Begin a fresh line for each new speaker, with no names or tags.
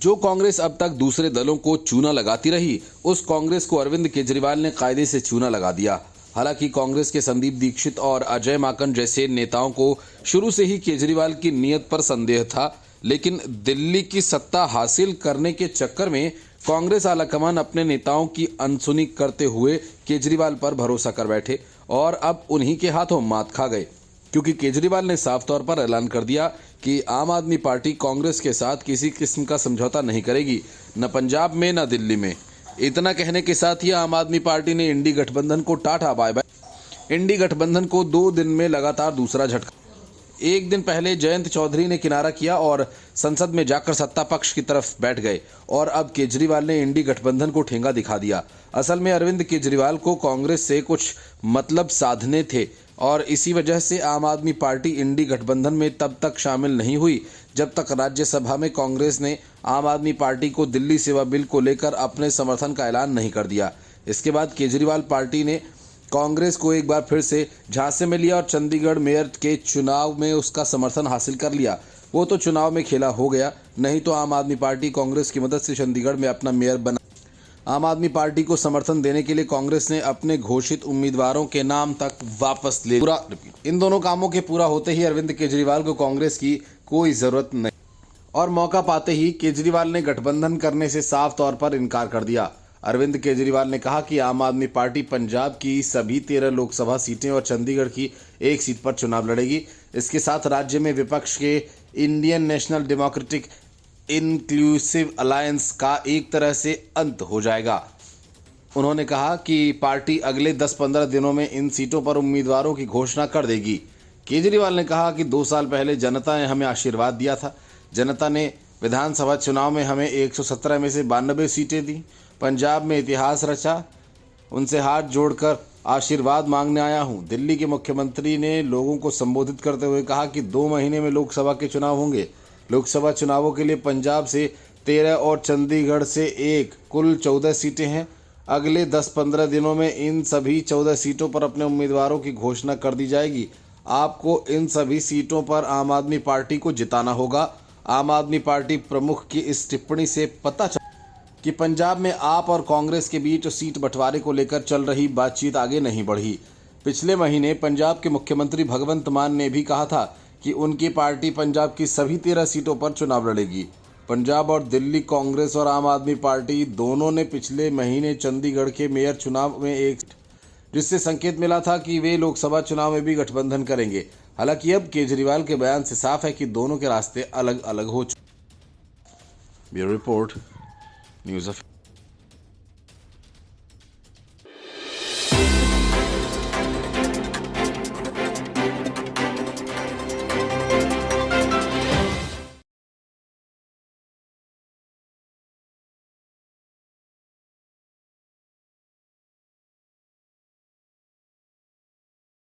जो कांग्रेस अब तक दूसरे दलों को चूना लगाती रही, उस कांग्रेस को अरविंद केजरीवाल ने कायदे से चूना लगा दिया। हालांकि कांग्रेस के संदीप दीक्षित और अजय माकन जैसे नेताओं को शुरू से ही केजरीवाल की नीयत पर संदेह था, लेकिन दिल्ली की सत्ता हासिल करने के चक्कर में कांग्रेस आलाकमान अपने नेताओं की अनसुनी करते हुए केजरीवाल पर भरोसा कर बैठे और अब उन्हीं के हाथों मात खा गए, क्योंकि केजरीवाल ने साफ तौर पर ऐलान कर दिया कि आम आदमी पार्टी कांग्रेस के साथ किसी किस्म का समझौता नहीं करेगी, न पंजाब में न दिल्ली में। इतना कहने के साथ ही आम आदमी पार्टी ने इंडी गठबंधन को टाटा बाय बाय। इंडी गठबंधन को 2 दिन में लगातार दूसरा झटका। एक दिन पहले जयंत चौधरी ने किनारा किया और संसद में जाकर सत्ता पक्ष की तरफ बैठ गए और अब केजरीवाल ने इंडी गठबंधन को ठेंगा दिखा दिया। असल में अरविंद केजरीवाल को कांग्रेस से कुछ मतलब साधने थे और इसी वजह से आम आदमी पार्टी इंडी गठबंधन में तब तक शामिल नहीं हुई जब तक राज्यसभा में कांग्रेस ने आम आदमी पार्टी को दिल्ली सेवा बिल को लेकर अपने समर्थन का ऐलान नहीं कर दिया। इसके बाद केजरीवाल पार्टी ने कांग्रेस को एक बार फिर से झांसे में लिया और चंडीगढ़ मेयर के चुनाव में उसका समर्थन हासिल कर लिया। वो तो चुनाव में खेला हो गया, नहीं तो आम आदमी पार्टी कांग्रेस की मदद से चंडीगढ़ में अपना मेयर बना। आम आदमी पार्टी को समर्थन देने के लिए कांग्रेस ने अपने घोषित उम्मीदवारों के नाम तक वापस ले पूरा। इन दोनों कामों के पूरा होते ही अरविंद केजरीवाल को कांग्रेस की कोई जरूरत नहीं और मौका पाते ही केजरीवाल ने गठबंधन करने से साफ तौर पर इनकार कर दिया। अरविंद केजरीवाल ने कहा कि आम आदमी पार्टी पंजाब की सभी 13 लोकसभा सीटें और चंडीगढ़ की 1 सीट पर चुनाव लड़ेगी। इसके साथ राज्य में विपक्ष के Indian national democratic inclusive alliance का एक तरह से अंत हो जाएगा। उन्होंने कहा कि पार्टी अगले 10-15 दिनों में इन सीटों पर उम्मीदवारों की घोषणा कर देगी। केजरीवाल ने कहा कि 2 साल पहले जनता ने हमें आशीर्वाद दिया था। जनता ने विधानसभा चुनाव में हमें 117 में से 92 सीटें दी। पंजाब में इतिहास रचा, उनसे हाथ जोड़कर आशीर्वाद मांगने आया हूं। दिल्ली के मुख्यमंत्री ने लोगों को संबोधित करते हुए कहा कि 2 महीने में लोकसभा के चुनाव होंगे। लोकसभा चुनावों के लिए पंजाब से 13 और चंडीगढ़ से 1 कुल 14 सीटें हैं। अगले 10-15 दिनों में इन सभी 14 सीटों पर अपने उम्मीदवारों की घोषणा कर दी जाएगी। आपको इन सभी सीटों पर आम आदमी पार्टी को जिताना होगा। आम आदमी पार्टी प्रमुख की इस टिप्पणी से पता चला कि पंजाब में आप और कांग्रेस के बीच सीट बंटवारे को लेकर चल रही बातचीत आगे नहीं बढ़ी। पिछले महीने पंजाब के मुख्यमंत्री भगवंत मान ने भी कहा था कि उनकी पार्टी पंजाब की सभी 13 सीटों पर चुनाव लड़ेगी। पंजाब और दिल्ली कांग्रेस और आम आदमी पार्टी दोनों ने पिछले महीने चंडीगढ़ के मेयर चुनाव में एक, जिससे संकेत मिला था कि वे लोकसभा चुनाव में भी गठबंधन करेंगे। हालांकि अब केजरीवाल के बयान से साफ है कि दोनों के रास्ते अलग अलग हो चुके। Bureau report, news of